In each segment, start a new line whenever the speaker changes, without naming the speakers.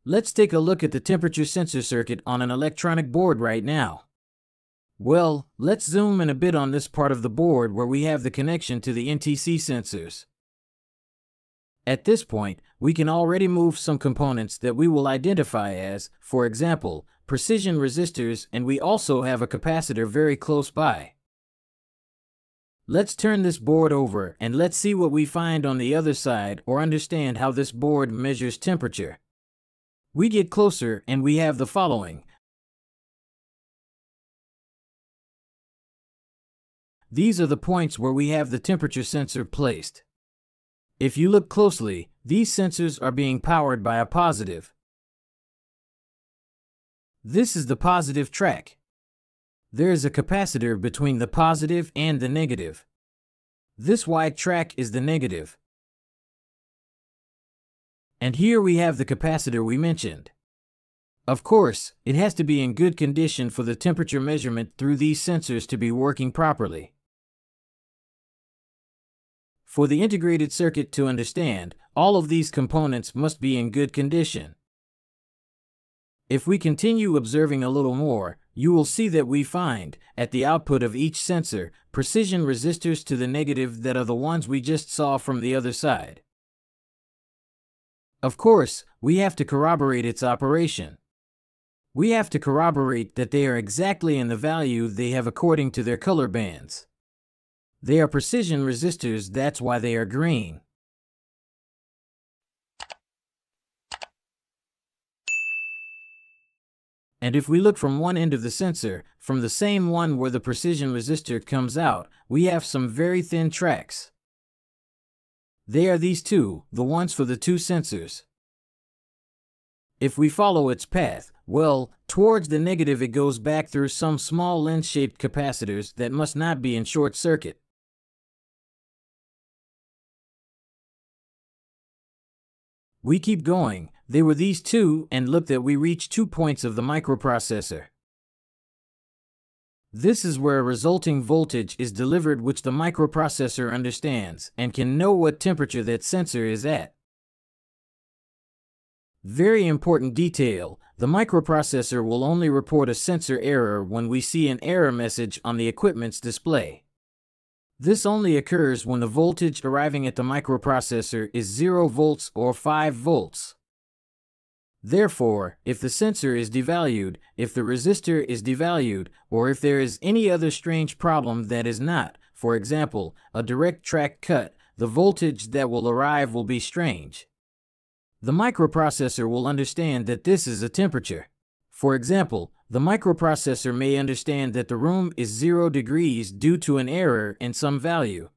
Let's take a look at the temperature sensor circuit on an electronic board right now. Well, let's zoom in a bit on this part of the board where we have the connection to the NTC sensors. At this point, we can already move some components that we will identify as, for example, precision resistors, and we also have a capacitor very close by. Let's turn this board over and let's see what we find on the other side or understand how this board measures temperature. We get closer and we have the following. These are the points where we have the temperature sensor placed. If you look closely, these sensors are being powered by a positive. This is the positive track. There is a capacitor between the positive and the negative. This white track is the negative. And here we have the capacitor we mentioned. Of course, it has to be in good condition for the temperature measurement through these sensors to be working properly. For the integrated circuit to understand, all of these components must be in good condition. If we continue observing a little more, you will see that we find, at the output of each sensor, precision resistors to the negative that are the ones we just saw from the other side. Of course, we have to corroborate its operation. We have to corroborate that they are exactly in the value they have according to their color bands. They are precision resistors, that's why they are green. And if we look from one end of the sensor, from the same one where the precision resistor comes out, we have some very thin tracks. They are these two, the ones for the two sensors. If we follow its path, well, towards the negative it goes back through some small lens-shaped capacitors that must not be in short circuit. We keep going. They were these two, and look that we reach 2 points of the microprocessor. This is where a resulting voltage is delivered which the microprocessor understands and can know what temperature that sensor is at. Very important detail, the microprocessor will only report a sensor error when we see an error message on the equipment's display. This only occurs when the voltage arriving at the microprocessor is 0 volts or 5 volts. Therefore, if the sensor is devalued, if the resistor is devalued, or if there is any other strange problem that is not, for example, a direct track cut, the voltage that will arrive will be strange. The microprocessor will understand that this is a temperature. For example, the microprocessor may understand that the room is 0 degrees due to an error in some value.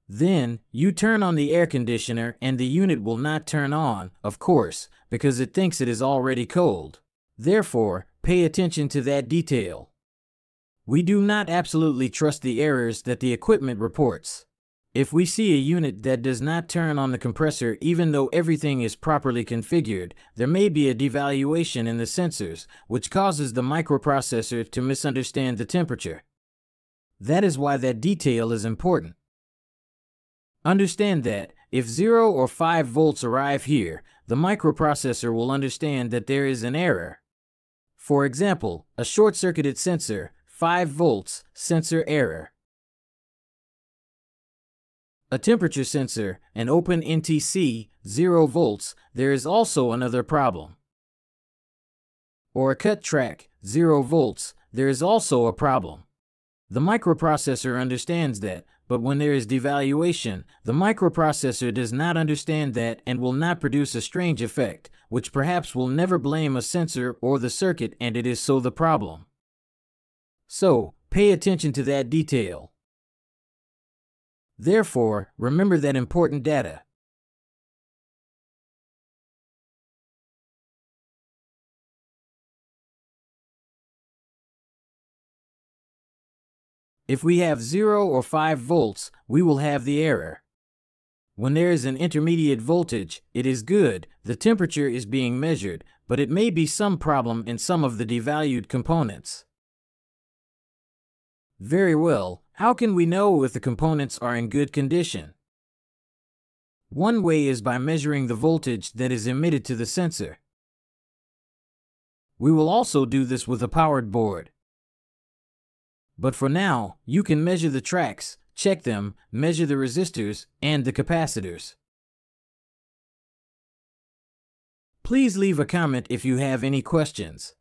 Then, you turn on the air conditioner and the unit will not turn on, of course, because it thinks it is already cold. Therefore, pay attention to that detail. We do not absolutely trust the errors that the equipment reports. If we see a unit that does not turn on the compressor even though everything is properly configured, there may be a devaluation in the sensors, which causes the microprocessor to misunderstand the temperature. That is why that detail is important. Understand that, if 0 or 5 volts arrive here, the microprocessor will understand that there is an error. For example, a short-circuited sensor, 5 volts, sensor error. A temperature sensor, an open NTC, 0 volts, there is also another problem. Or a cut track, 0 volts, there is also a problem. The microprocessor understands that, but when there is devaluation, the microprocessor does not understand that and will not produce a strange effect, which perhaps will never blame a sensor or the circuit, and it is so the problem. So, pay attention to that detail. Therefore, remember that important data. If we have 0 or 5 volts, we will have the error. When there is an intermediate voltage, it is good, the temperature is being measured, but it may be some problem in some of the devalued components. Very well, how can we know if the components are in good condition? One way is by measuring the voltage that is emitted to the sensor. We will also do this with a powered board. But for now, you can measure the tracks, check them, measure the resistors, and the capacitors. Please leave a comment if you have any questions.